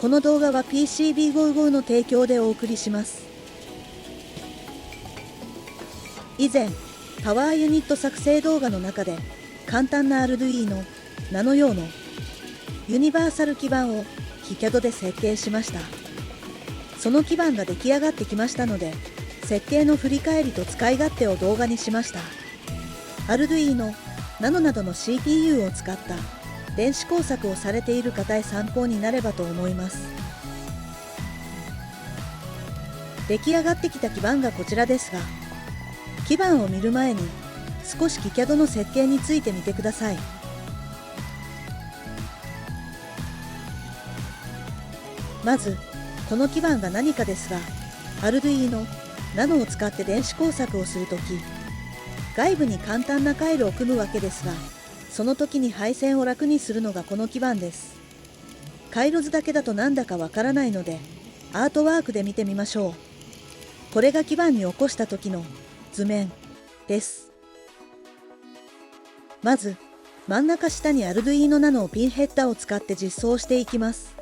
この動画は PCB55 の提供でお送りします。以前、パワーユニット作成動画の中で、簡単な Arduino Nano 用のユニバーサル基板をキキャドで設計しました。その基板が出来上がってきましたので、設計の振り返りと使い勝手を動画にしました。Arduino Nano などの CPU を使った電子工作をされている方へ参考になればと思います。出来上がってきた基板がこちらですが、基板を見る前に少しキキャドの設計について見てください。まず、この基板が何かですが、Arduino Nano を使って電子工作をするとき、外部に簡単な回路を組むわけですが、その時に配線を楽にするのがこの基板です。回路図だけだとなんだかわからないので、アートワークで見てみましょう。これが基板に起こした時の図面です。まず、真ん中下に Arduino Nano をピンヘッダーを使って実装していきます。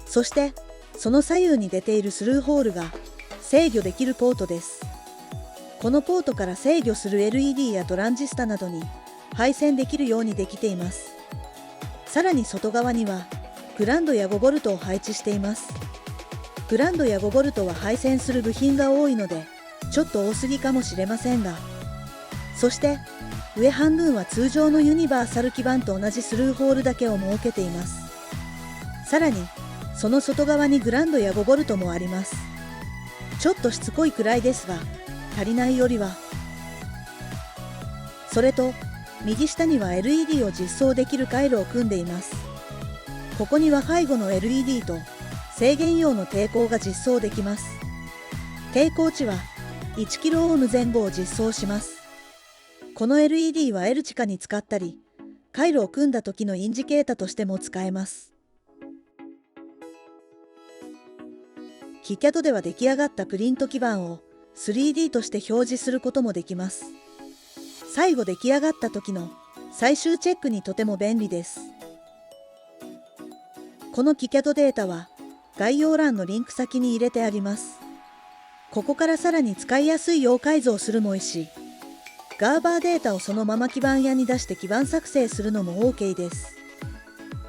そして、その左右に出ているスルーホールが制御できるポートです。このポートから制御する LED やトランジスタなどに配線できるようにできています。さらに外側にはグランドや 5V を配置しています。グランドや 5V は配線する部品が多いので、ちょっと多すぎかもしれませんが、そして上半分は通常のユニバーサル基板と同じスルーホールだけを設けています。さらにその外側にグランドや 5V もあります。ちょっとしつこいくらいですが、足りないよりは。それと右下には LED を実装できる回路を組んでいます。ここには背後の LED と制限用の抵抗が実装できます。抵抗値は1キロオーム前後を実装します。この LED は L 地下に使ったり、回路を組んだ時のインジケータとしても使えます。キキャドでは出来上がったプリント基板を 3D として表示することもできます。最後出来上がった時の最終チェックにとても便利です。このキキャドデータは概要欄のリンク先に入れてあります。ここからさらに使いやすいよう改造するもいいし、ガーバーデータをそのまま基板屋に出して基板作成するのも OK です。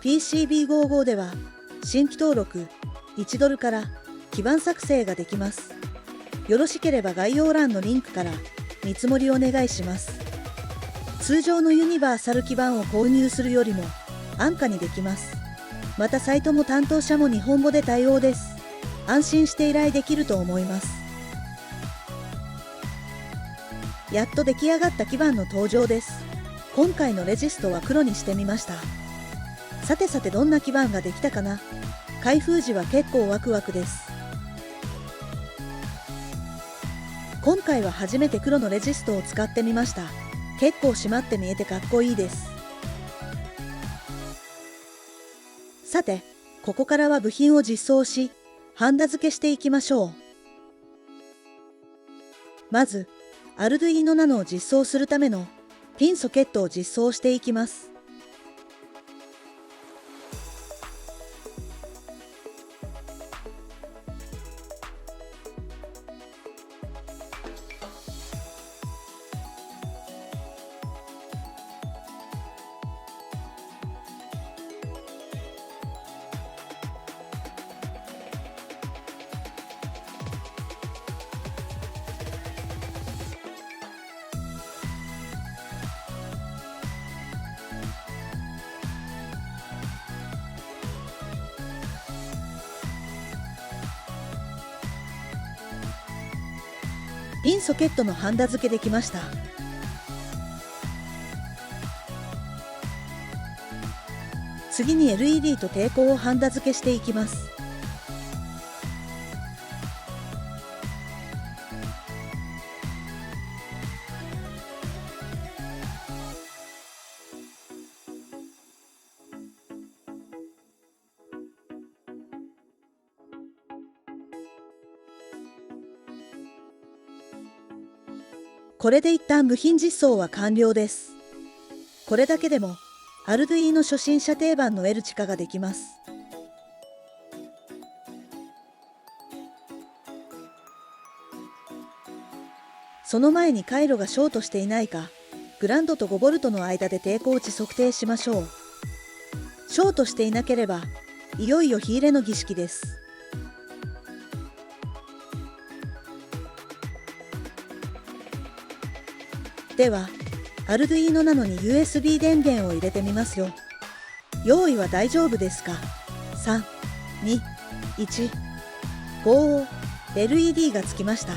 PCB55 では新規登録$1から基板作成ができます。よろしければ概要欄のリンクから見積もりお願いします。通常のユニバーサル基板を購入するよりも安価にできます。またサイトも担当者も日本語で対応です。安心して依頼できると思います。やっと出来上がった基板の登場です。今回のレジストは黒にしてみました。さてさてどんな基板ができたかな。開封時は結構ワクワクです。今回は初めて黒のレジストを使ってみました。結構締まって見えてかっこいいです。さて、ここからは部品を実装し、ハンダ付けしていきましょう。まず、Arduino Nano を実装するためのピンソケットを実装していきます。ピンソケットのハンダ付けできました。次に LED と抵抗をハンダ付けしていきます。これで一旦部品実装は完了です。これだけでも、Arduino 初心者定番の L 地下ができます。その前に回路がショートしていないか、グランドと 5V の間で抵抗値測定しましょう。ショートしていなければ、いよいよ火入れの儀式です。では、Arduino なのに USB 電源を入れてみますよ。用意は大丈夫ですか？ 3、2、1、5。LED がつきました。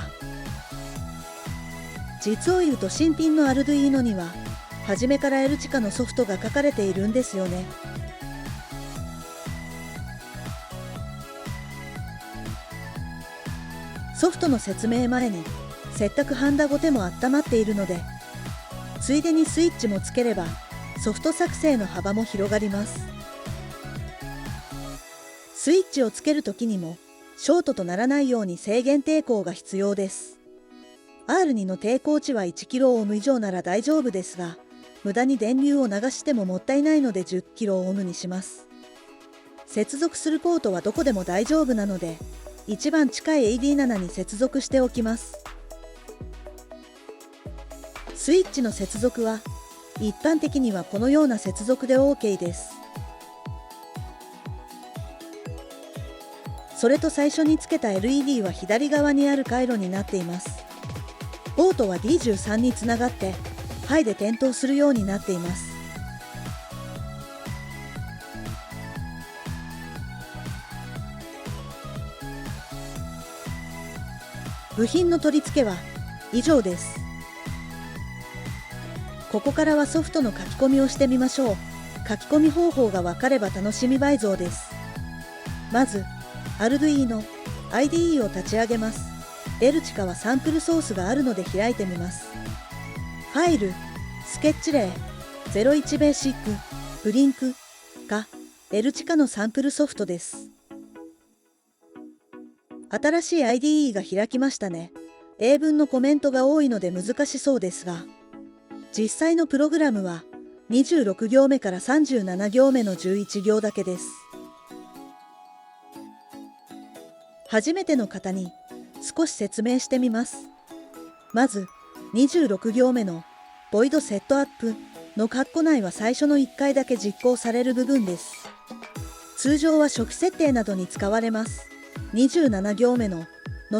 実を言うと新品の Arduino には、初めからエルチカのソフトが書かれているんですよね。ソフトの説明前に、せっかくハンダゴテも温まっているので、ついでにスイッチもつければ、ソフト作成の幅も広がります。スイッチをつけるときにも、ショートとならないように制限抵抗が必要です。R2 の抵抗値は 1kΩ 以上なら大丈夫ですが、無駄に電流を流してももったいないので 10kΩ にします。接続するポートはどこでも大丈夫なので、一番近い AD7 に接続しておきます。スイッチの接続は、一般的にはこのような接続で OK です。それと最初につけた LED は左側にある回路になっています。ポートは D13 につながって、はいで点灯するようになっています。部品の取り付けは以上です。ここからはソフトの書き込みをしてみましょう。書き込み方法が分かれば楽しみ倍増です。まず、Arduino IDE を立ち上げます。エルチカはサンプルソースがあるので開いてみます。ファイル、スケッチ例、01ベーシック、ブリンクがエルチカのサンプルソフトです。新しい IDE が開きましたね。英文のコメントが多いので難しそうですが、実際のプログラムは26行目から37行目の11行だけです。初めての方に少し説明してみます。まず、26行目の Void Setup の括弧内は最初の1回だけ実行される部分です。通常は初期設定などに使われます。27行目の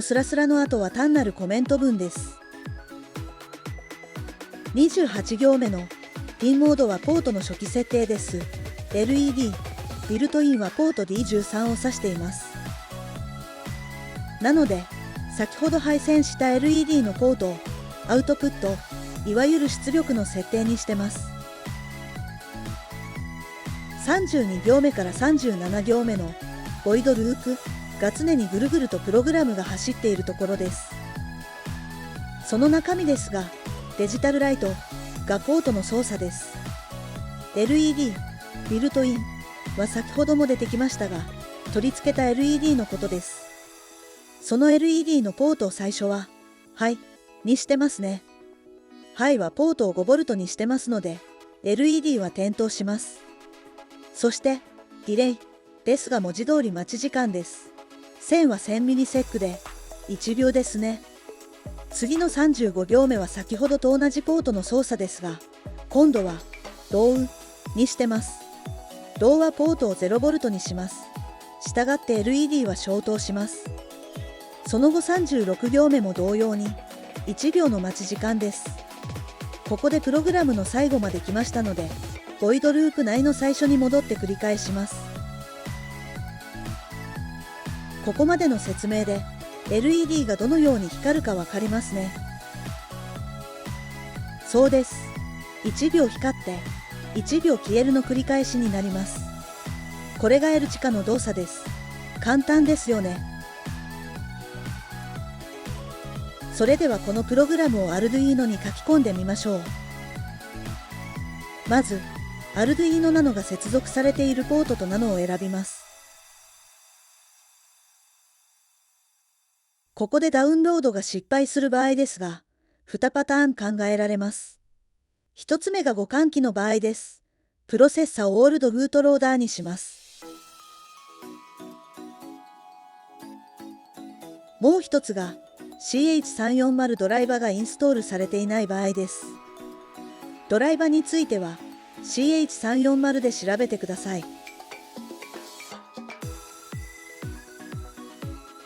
スラスラの後は単なるコメント文です。28行目の Pin モードはポートの初期設定です。LED、ビルトインはポート D13 を指しています。なので、先ほど配線した LED のポートをアウトプット、いわゆる出力の設定にしてます。32行目から37行目のボイドループが常にぐるぐるとプログラムが走っているところです。その中身ですが、デジタルライトがポートの操作です。LED、ビルトインは先ほども出てきましたが、取り付けた LED のことです。その LED のポートを最初は、はいにしてますね。はいはポートを 5V にしてますので、LED は点灯します。そして、ディレイですが文字通り待ち時間です。1000は1000ミリセックで、1秒ですね。次の35行目は先ほどと同じポートの操作ですが、今度は、ローにしてます。ローはポートを 0V にします。したがって LED は消灯します。その後36行目も同様に、1秒の待ち時間です。ここでプログラムの最後まで来ましたので、ボイドループ内の最初に戻って繰り返します。ここまでの説明で、LED がどのように光るかわかりますね。そうです。1秒光って、1秒消えるの繰り返しになります。これがエルチカの動作です。簡単ですよね。それではこのプログラムを Arduino に書き込んでみましょう。まず、Arduino Nano が接続されているポートと Nano を選びます。ここでダウンロードが失敗する場合ですが、2パターン考えられます。1つ目が互換機の場合です。プロセッサをオールドブートローダーにします。もう一つが、CH340 ドライバがインストールされていない場合です。ドライバについては CH340 で調べてください。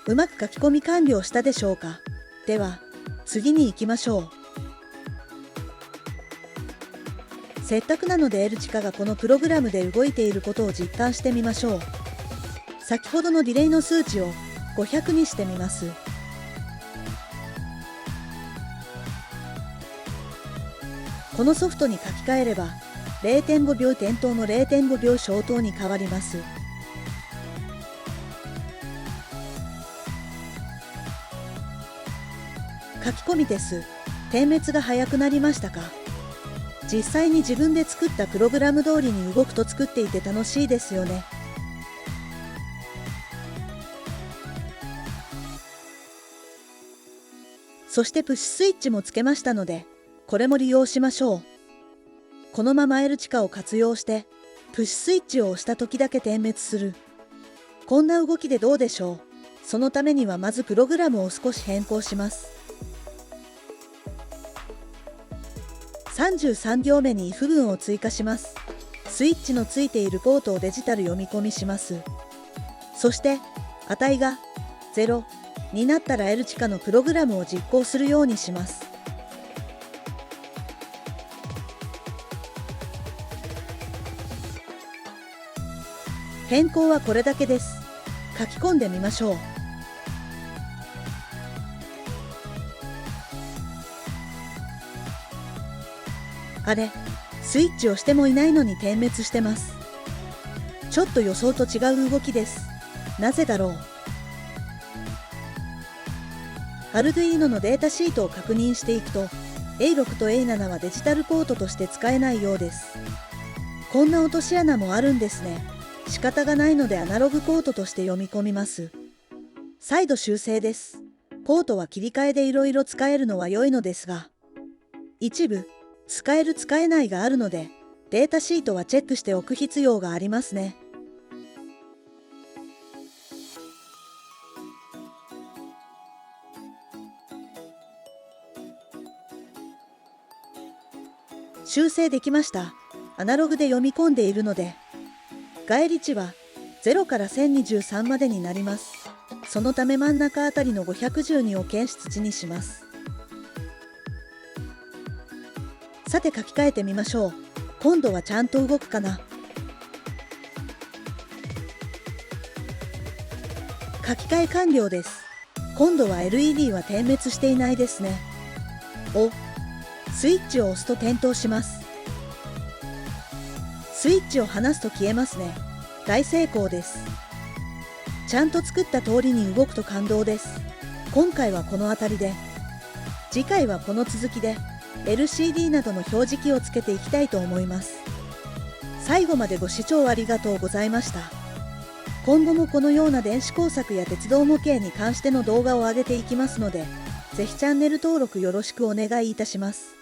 うまく書き込み完了したでしょうか。では次に行きましょう。せっかくなので L 地下がこのプログラムで動いていることを実感してみましょう。先ほどのディレイの数値を500にしてみます。このソフトに書き換えれば 0.5 秒点灯の 0.5 秒消灯に変わります。書き込みです。点滅が速くなりましたか？実際に自分で作ったプログラム通りに動くと作っていて楽しいですよね。そしてプッシュスイッチもつけましたので、これも利用しましょう。このまま L 地下を活用して、プッシュスイッチを押した時だけ点滅する。こんな動きでどうでしょう。そのためにはまずプログラムを少し変更します。33行目に if 文を追加します。スイッチのついているポートをデジタル読み込みします。そして、値が0になったら L 地下のプログラムを実行するようにします。変更はこれだけです。書き込んでみましょう。あれ、スイッチをしてもいないのに点滅してます。ちょっと予想と違う動きです。なぜだろう。Arduino のデータシートを確認していくと、A6 と A7 はデジタルポートとして使えないようです。こんな落とし穴もあるんですね。仕方がないのでアナログポートとして読み込みます。再度修正です。ポートは切り替えでいろいろ使えるのは良いのですが、一部、使える使えないがあるので、データシートはチェックしておく必要がありますね。修正できました。アナログで読み込んでいるので、返り値は0から1023までになります。そのため真ん中あたりの512を検出値にします。さて書き換えてみましょう。今度はちゃんと動くかな。書き換え完了です。今度は LED は点滅していないですね。スイッチを押すと点灯します。スイッチを離すと消えますね。大成功です。ちゃんと作った通りに動くと感動です。今回はこの辺りで、次回はこの続きで LCD などの表示器をつけていきたいと思います。最後までご視聴ありがとうございました。今後もこのような電子工作や鉄道模型に関しての動画を上げていきますので、ぜひチャンネル登録よろしくお願いいたします。